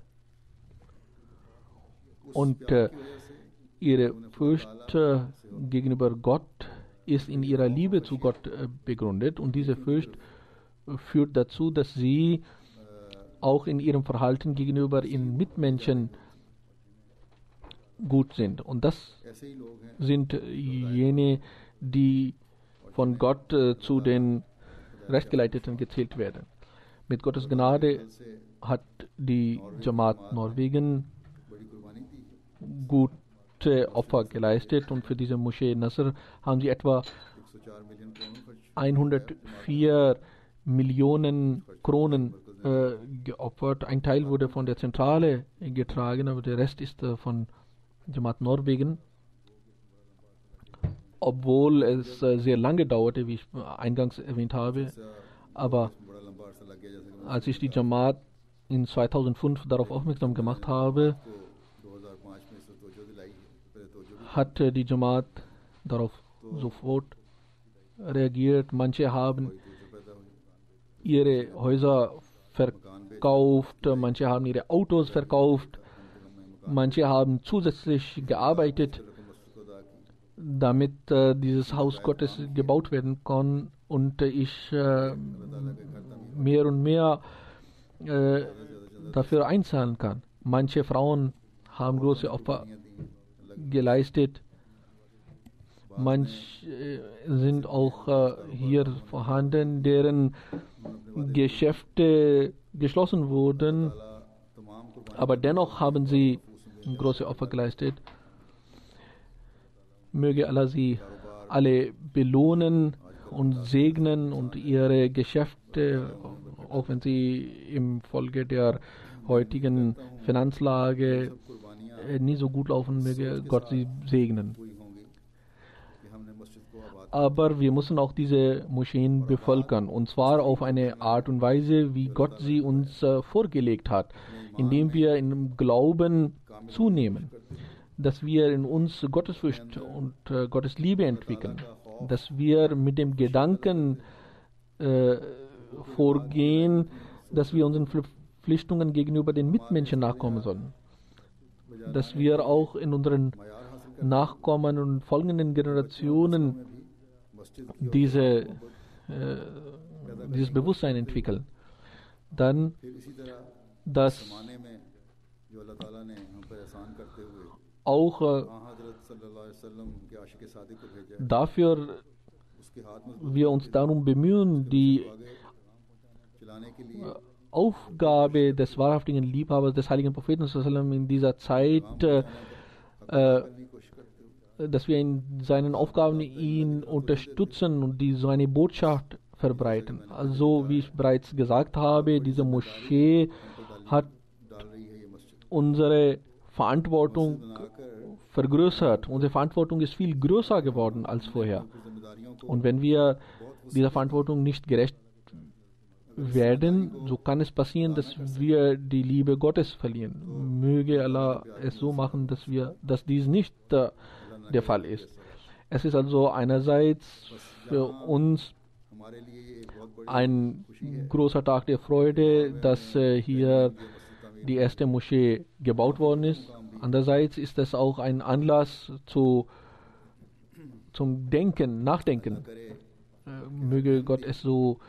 Und ihre Furcht gegenüber Gott ist in ihrer Liebe zu Gott begründet, und diese Furcht führt dazu, dass sie auch in ihrem Verhalten gegenüber ihren Mitmenschen gut sind. Und das sind jene, die von Gott zu den Rechtgeleiteten gezählt werden. Mit Gottes Gnade hat die Jamaat Norwegen gute Opfer geleistet, und für diese Moschee Nasr haben sie etwa 104 Millionen Kronen geopfert. Ein Teil wurde von der Zentrale getragen, aber der Rest ist von Jamaat Norwegen. Obwohl es sehr lange dauerte, wie ich eingangs erwähnt habe, aber als ich die Jamaat in 2005 darauf aufmerksam gemacht habe, hat die Jamaat darauf sofort reagiert. Manche haben ihre Häuser verkauft, manche haben ihre Autos verkauft, manche haben zusätzlich gearbeitet, damit dieses Haus Gottes gebaut werden kann, und ich mehr und mehr dafür einzahlen kann. Manche Frauen haben große Opfer geleistet. Manche sind auch hier vorhanden, deren Geschäfte geschlossen wurden, aber dennoch haben sie große Opfer geleistet. Möge Allah sie alle belohnen und segnen und ihre Geschäfte, auch wenn sie im Folge der heutigen Finanzlage nie so gut laufen, möge Gott sie segnen. Aber wir müssen auch diese Moscheen bevölkern, und zwar auf eine Art und Weise, wie Gott sie uns vorgelegt hat, indem wir im Glauben zunehmen, dass wir in uns Gottesfurcht und Gottes Liebe entwickeln, dass wir mit dem Gedanken vorgehen, dass wir unseren Verpflichtungen gegenüber den Mitmenschen nachkommen sollen, dass wir auch in unseren Nachkommen und folgenden Generationen dieses Bewusstsein entwickeln. Dann, dass auch dafür wir uns darum bemühen, die Aufgabe des wahrhaftigen Liebhabers des heiligen Propheten in dieser Zeit, dass wir in seinen Aufgaben ihn unterstützen und seine Botschaft verbreiten. Also, wie ich bereits gesagt habe, diese Moschee hat unsere Verantwortung vergrößert. Unsere Verantwortung ist viel größer geworden als vorher. Und wenn wir dieser Verantwortung nicht gerecht werden, so kann es passieren, dass wir die Liebe Gottes verlieren. Möge Allah es so machen, dass dies nicht der Fall ist. Es ist also einerseits für uns ein großer Tag der Freude, dass hier die erste Moschee gebaut worden ist. Andererseits ist es auch ein Anlass zum Denken, Nachdenken. Möge Gott es so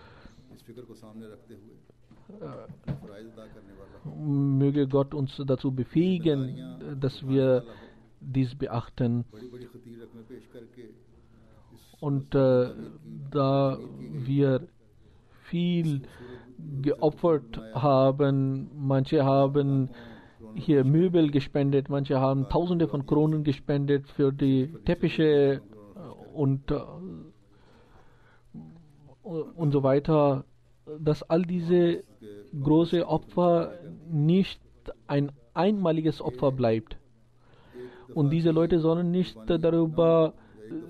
möge Gott uns dazu befähigen, dass wir dies beachten Und da wir viel geopfert haben, manche haben hier Möbel gespendet, manche haben Tausende von Kronen gespendet für die Teppiche und so weiter, dass all diese große Opfer nicht ein einmaliges Opfer bleibt. Und diese Leute sollen nicht darüber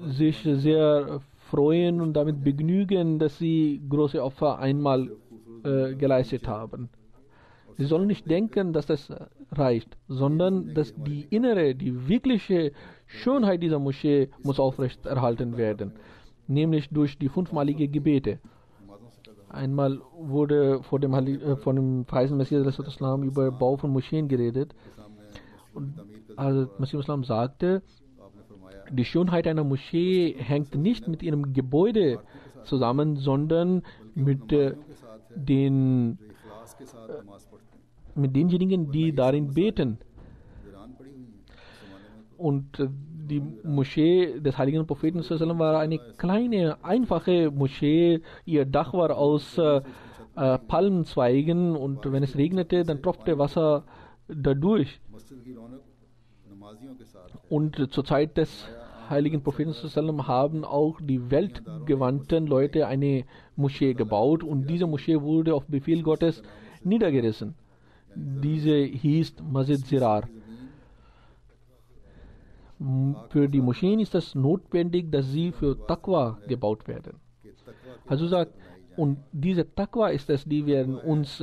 sich sehr freuen und damit begnügen, dass sie große Opfer einmal geleistet haben. Sie sollen nicht denken, dass das reicht, sondern dass die innere, die wirkliche Schönheit dieser Moschee muss aufrechterhalten werden, nämlich durch die 5-malige Gebete. Einmal wurde von dem verheißenen Messias über Bau von Moscheen geredet. Und Messias sagte, die Schönheit einer Moschee hängt nicht mit ihrem Gebäude zusammen, sondern mit denjenigen, die darin beten. Und die Moschee des heiligen Propheten war eine kleine, einfache Moschee. Ihr Dach war aus Palmenzweigen und wenn es regnete, dann tropfte Wasser dadurch. Und zur Zeit des heiligen Propheten haben auch die weltgewandten Leute eine Moschee gebaut und diese Moschee wurde auf Befehl Gottes niedergerissen. Diese hieß Masjid Zirar. Für die Moscheen ist es notwendig, dass sie für Taqwa gebaut werden. Also sagt, und diese Taqwa ist es, die wir in uns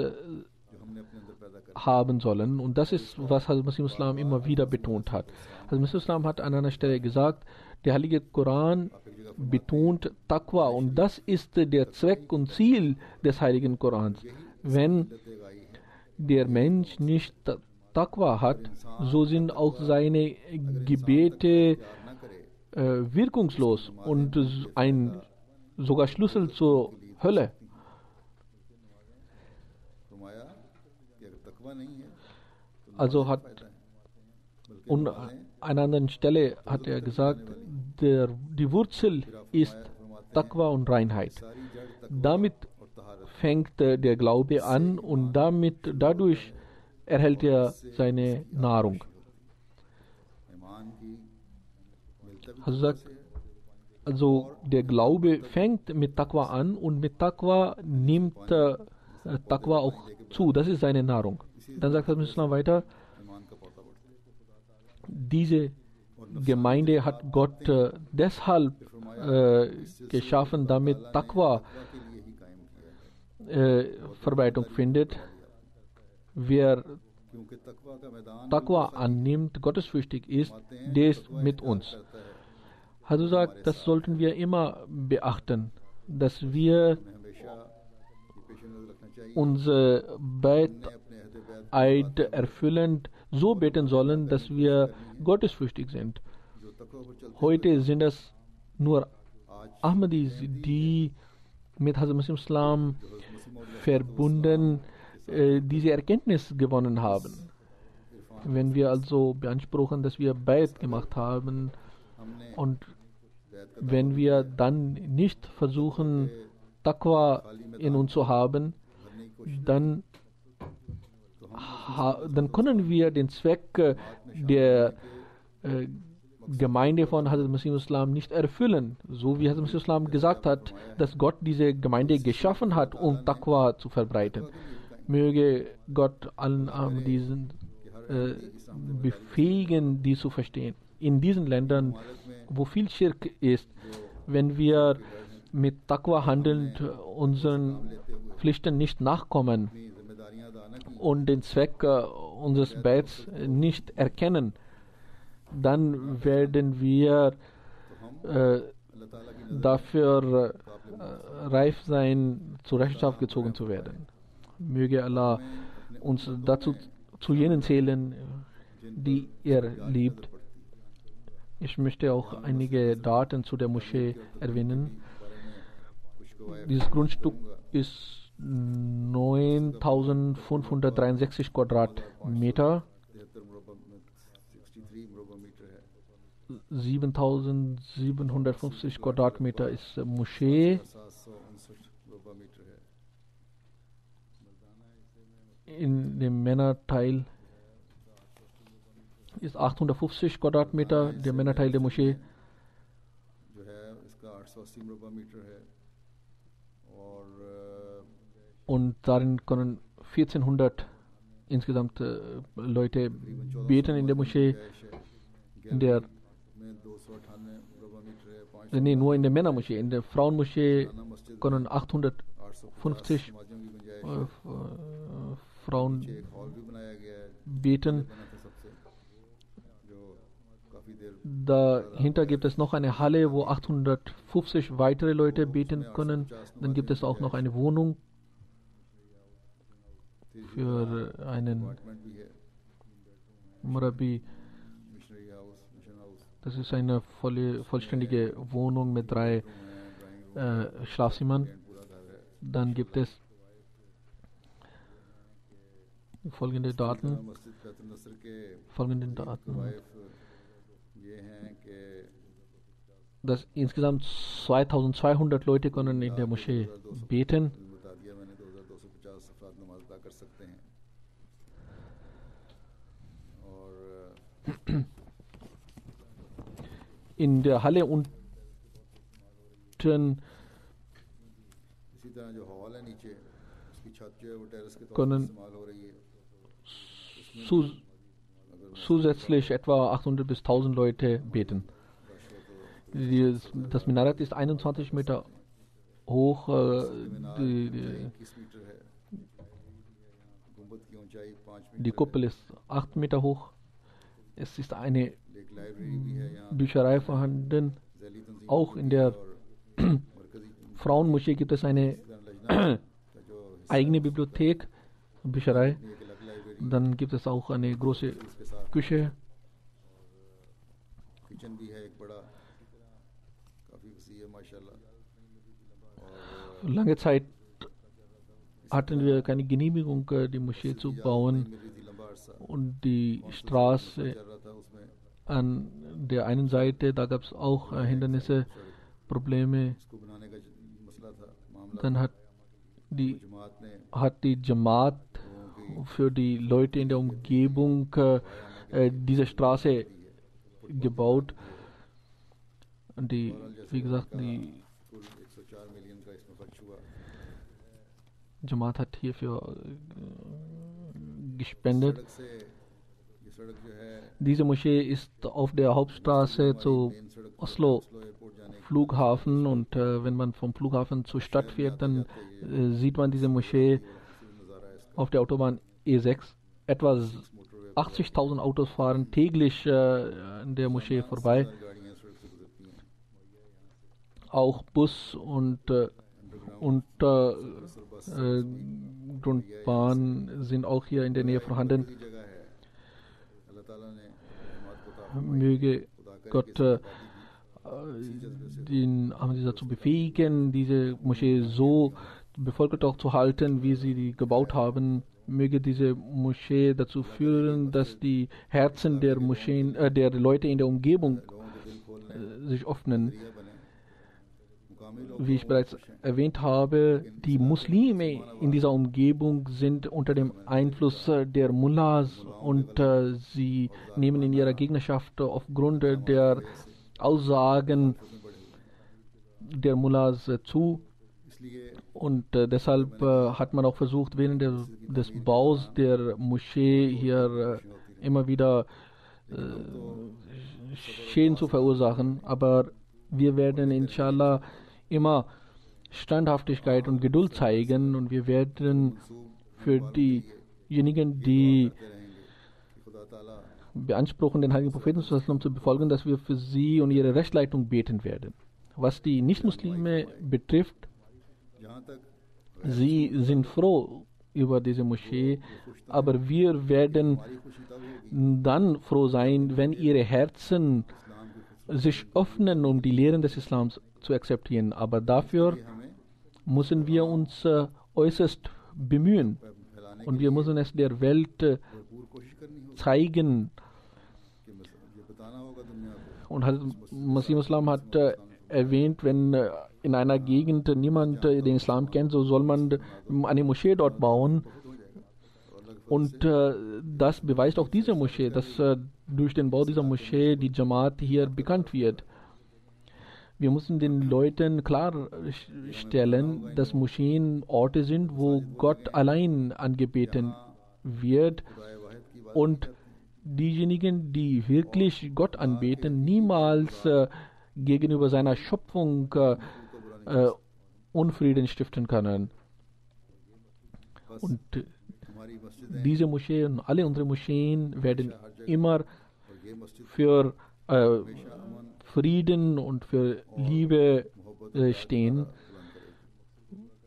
haben sollen. Und das ist, was Hazrat Masih Islam immer wieder betont hat. Hazrat Masih Islam hat an einer Stelle gesagt, der heilige Koran betont Taqwa und das ist der Zweck und Ziel des heiligen Korans. Wenn der Mensch nicht Taqwa hat, so sind auch seine Gebete wirkungslos und sogar Schlüssel zur Hölle. Also und an einer anderen Stelle hat er gesagt, die Wurzel ist Taqwa und Reinheit. Damit fängt der Glaube an und dadurch erhält er seine Nahrung. Also der Glaube fängt mit Taqwa an und mit Taqwa nimmt Taqwa auch zu. Das ist seine Nahrung. Dann sagt Islam weiter, diese Gemeinde hat Gott deshalb geschaffen, damit Taqwa Verbreitung findet. Wer Taqwa annimmt, gottesfürchtig ist, der ist mit uns. Also sagt, das sollten wir immer beachten, dass wir unser Eid erfüllend so beten sollen, dass wir gottesfürchtig sind. Heute sind es nur Ahmadis, die mit Hazrat Masih Islam verbunden diese Erkenntnis gewonnen haben. Wenn wir also beanspruchen, dass wir Bayt gemacht haben und wenn wir dann nicht versuchen, Taqwa in uns zu haben, dann können wir den Zweck der Gemeinde von Hazrat Masih Islam nicht erfüllen. So wie Hazrat Masih Islam gesagt hat, dass Gott diese Gemeinde geschaffen hat, um Taqwa zu verbreiten. Möge Gott allen diesen befähigen, die zu verstehen. In diesen Ländern, wo viel Schirk ist, wenn wir mit Taqwa handelnd unseren Pflichten nicht nachkommen und den Zweck unseres Bets nicht erkennen, dann werden wir dafür reif sein, zur Rechenschaft gezogen zu werden. Möge Allah uns dazu zu jenen zählen, die er liebt. Ich möchte auch einige Daten zu der Moschee erwähnen. Dieses Grundstück ist 9563 Quadratmeter. 7750 Quadratmeter ist Moschee. 759 रुपया मीटर है। In dem Männerteil ist 850 Quadratmeter, der Männerteil der Moschee. जो है इसका 880 रुपया मीटर है और Und darin können 1400 insgesamt Leute beten in der Moschee. In der, में 298 रुपया मीटर है। 5 nee, nur in der Männermoschee. In der Frauenmoschee मस्जिद können 850 समाजियों की गुंजाइश है। Frauen एक हॉल भी बनाया गया है, beten. बना था सबसे, जो काफी देर Dahinter gibt es noch eine Halle, wo 850 weitere Leute beten können. Dann gibt es auch noch eine Wohnung für einen apartment भी है, Murabi. Missionary house, mission house Das ist eine vollständige Wohnung mit 3 Schlafzimmern. पूरा घर है। Dann gibt es folgende Daten. मस्जिद बैतुल नसर के Folgende Daten. Wife ये हैं कि Dass insgesamt 2200 Leute können in der Moschee beten. बता दिया मैंने 2250 अफराद नमाज अदा कर सकते हैं। और In der Halle unten इसी तरह जो हॉल है नीचे, उसकी छत जो है वो टेरेस के तौर पर können इस्तेमाल हो रही है। zusätzlich etwa 800 bis 1000 Leute beten. Das Minarett ist 21 Meter hoch. 21 मीटर है, गुंबद की ऊंचाई 5 Die मीटर है। Kuppel ist 8 Meter hoch. Es ist eine एक लाइब्रेरी भी है यहाँ, Bücherei vorhanden. ज़ैली तंजीम Auch in der और मरकजी Frauenmoschee gibt es eine लजना का जो eigene Bibliothek, Bücherei. एक अलग library, Dann gibt es auch eine große इसके साथ Küche. किचन भी है एक बड़ा, काफी वसी है माशाल्लाह। और Lange Zeit hatten wir keine Genehmigung, die Moschee zu bauen. मिल रही थी लंबा अरसा, Und die Straße चल रहा था उसमें, an der einen Seite, da gab es auch Hindernisse, Probleme. उसको बनाने का मसला था, मामला। Dann hat जमात ने die Jamaat für die Leute in der Umgebung diese Straße gebaut. Und die, wie gesagt, die कुल 104 मिलियन का इसमें खर्च हुआ। Jamaat hat hierfür gespendet. सड़क से ये सड़क जो है Diese Moschee ist auf der Hauptstraße zu main सड़क Oslo एयरपोर्ट जाने की Flughafen, und wenn man vom Flughafen zur Stadt fährt, dann sieht man diese Moschee नज़ारा है इसका। auf der Autobahn E6. Etwa 80.000 Autos fahren täglich an der Moschee vorbei. गाड़ियाँ सड़क से गुजरती हैं। Auch Bus und Grundbahn sind auch hier in der Nähe vorhanden. की जगह है, अल्लाह ताला ने जमात को ताक़त Möge खुदा करे Gott कि इस den Ahmadis dazu befähigen, diese Moschee so bevölkert auch zu halten, wie sie die gebaut haben. Möge diese Moschee dazu führen, dass die Herzen der Moscheen, der Leute in der Umgebung लोगों के दिल खोलने sich öffnen. जरिया बने। मुकामी लोग Wie ich bereits erwähnt habe, die Muslime in dieser Umgebung sind unter dem Einfluss der Mullahs, und sie nehmen in ihrer Gegnerschaft aufgrund der Aussagen der Mullahs zu. इसलिए Und deshalb hat man auch versucht, während des Baus der Moschee hier immer wieder Schäden zu verursachen. Aber wir werden inshallah immer Standhaftigkeit und Geduld zeigen, und wir werden für diejenigen, die कि खुदा ताला beanspruchen, den heiligen Propheten zu befolgen, dass wir für sie und ihre Rechtsleitung beten werden. Was die Nichtmuslime betrifft, जहाँ तक sie sind froh über diese Moschee, aber wir werden हमारी खुशी तब होगी dann froh sein, wenn ihre Herzen इस्लाम की sich öffnen, um die Lehren des Islams zu akzeptieren. Aber dafür खुशी हमें müssen wir uns äußerst bemühen, फैलाने und wir müssen es der Welt भरपूर कोशिश करनी होगी zeigen कि ये बताना होगा दुनिया को Und Masih Islam hat erwähnt, wenn in einer Gegend niemand den Islam kennt, so soll man eine Moschee dort bauen. Und das beweist auch diese Moschee, dass durch den Bau dieser Moschee die Jamaat hier bekannt wird. Wir müssen den Leuten klarstellen, dass Moscheen Orte sind, wo Gott allein angebeten wird und diejenigen, die wirklich Gott anbeten, niemals gegenüber seiner Schöpfung Unfrieden stiften können. Und diese Moschee und alle unsere Moscheen werden immer für Frieden und für Liebe stehen.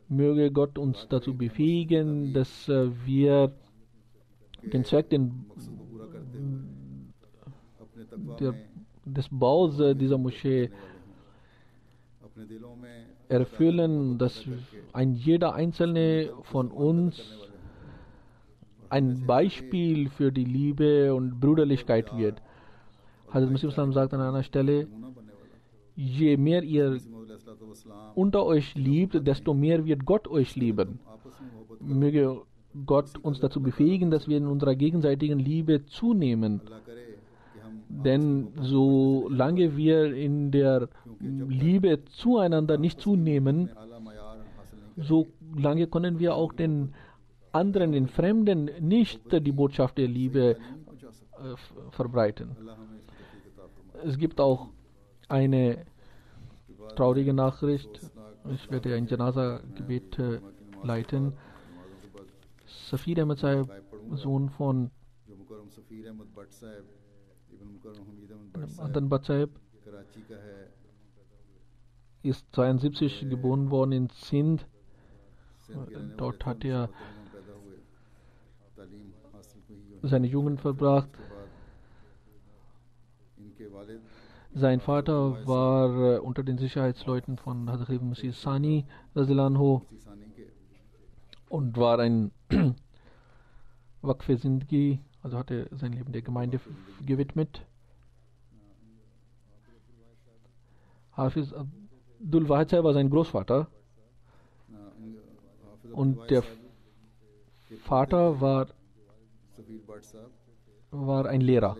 Möge Gott uns dazu befähigen, dass wir den Zweck des Baus dieser Moschee erfüllen, dass jeder einzelne von uns ein Beispiel für die Liebe und Brüderlichkeit wird. Hazrat Masih Islam sagt an einer Stelle, je mehr ihr unter euch liebt, desto mehr wird Gott euch lieben. Möge Gott uns dazu befähigen, dass wir in unserer gegenseitigen Liebe zunehmen. Denn solange wir in der Liebe zueinander nicht zunehmen, so lange können wir auch den anderen, den Fremden, nicht die Botschaft der Liebe verbreiten. Es gibt auch eine traurige Nachricht. Ich werde ein Janaza-Gebet leiten. Safir Ahmad Sahib, Sohn von Adan Bhatt Sahib, ist 72 geboren worden in Sindh. Dort hat er seine Jugend verbracht. Sein Vater war unter den Sicherheitsleuten von Hazrat Masih Sani und war ein Waqf Zindagi, also hatte sein Leben der Gemeinde gewidmet. Hafiz Abdul Wahid Sahib war sein Großvater und der Vater war ein Lehrer.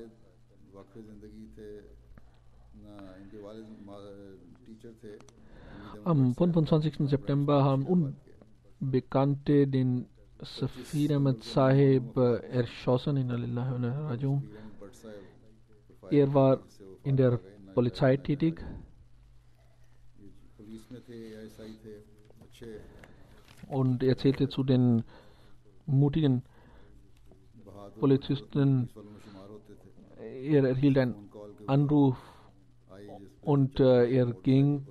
Am 25. September haben Unbekannte den Safir Ahmad Sahib erschossen in Alillahi wa inna ilaihi raji'un. Er war in der Polizei tätig und er zählte zu den mutigen Polizisten. Er erhielt einen Anruf und er ging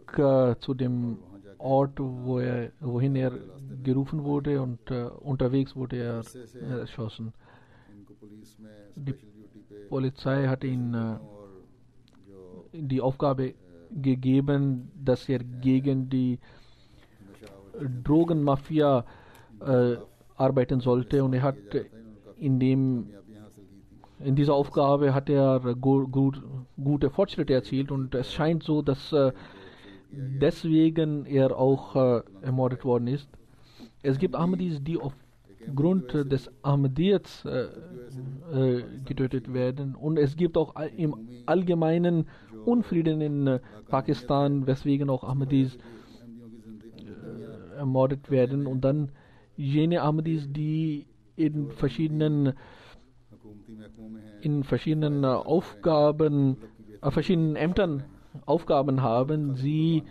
zu dem Ort, wohin er gerufen wurde, und unterwegs wurde er erschossen. Die Polizei hat ihm die Aufgabe gegeben, dass er gegen die Drogenmafia arbeiten sollte, und er hat in dieser Aufgabe hat er gute Fortschritte erzielt, und es scheint so, dass deswegen er auch ermordet worden ist. Es gibt Ahmadis, die aufgrund des Ahmadiyyats getötet werden, und es gibt auch im Allgemeinen Unfrieden in Pakistan, weswegen auch Ahmadis ermordet werden, und dann jene Ahmadis, die in verschiedenen verschiedenen Ämtern Aufgaben haben, sie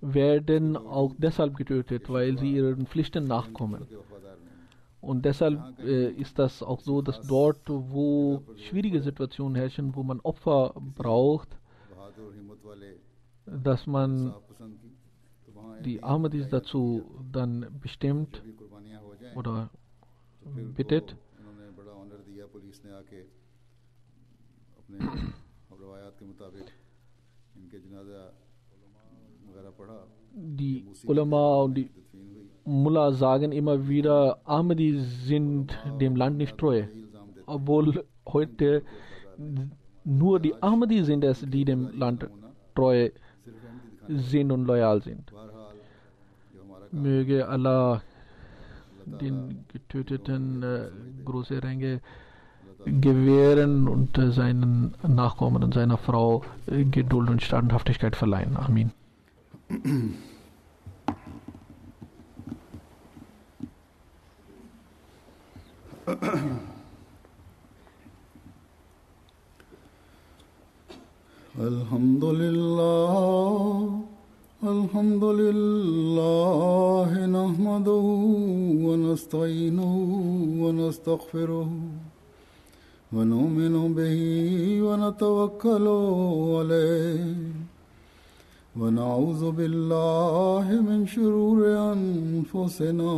werden auch deshalb getötet, weil sie ihren Pflichten nachkommen. Und deshalb ist das auch so, dass dort, wo schwierige Situationen herrschen, wo man Opfer braucht, dass man die Ahmadis dazu dann bestimmt oder bittet. Die Ulama und die Mullah sagen immer wieder, Ahmadis sind dem Land nicht treu. Obwohl heute nur die Ahmadis sind es, die dem Land treu sind und loyal sind. Möge Allah den Getöteten große Ränge gewähren und seinen Nachkommen und seiner Frau Geduld und Standhaftigkeit verleihen. Amin. الحمد لله نحمده ونستعينه ونستغفره ونؤمن به ونتوكل عليه ونعوذ بالله من شرور أنفسنا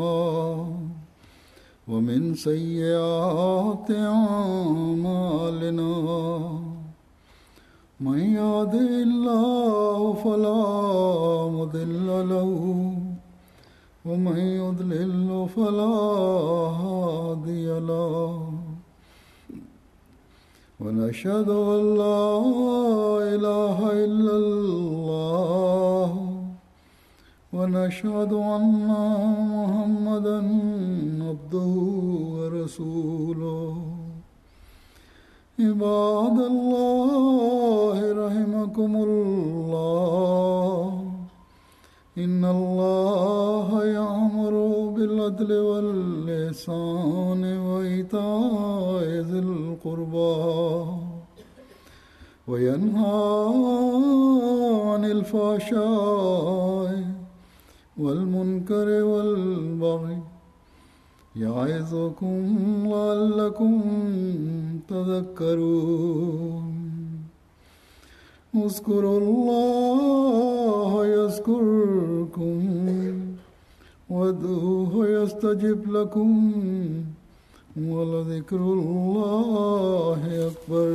ومن سيئات أعمالنا من يهده الله فلا مضل له ومن يضلل فلا هادي له ونشهد أن لا إله إلا الله ونشهد أن محمدا عبده ورسوله عباد الله رحمكم الله إن الله يأمر بالعدل والإحسان وإيتاء ذي القربى وينهى عن الفحشاء والمنكر والبغي يعظكم لعلكم تذكرون اذكروا الله يذكركم وادعوه يستجب لكم ولذكر الله أكبر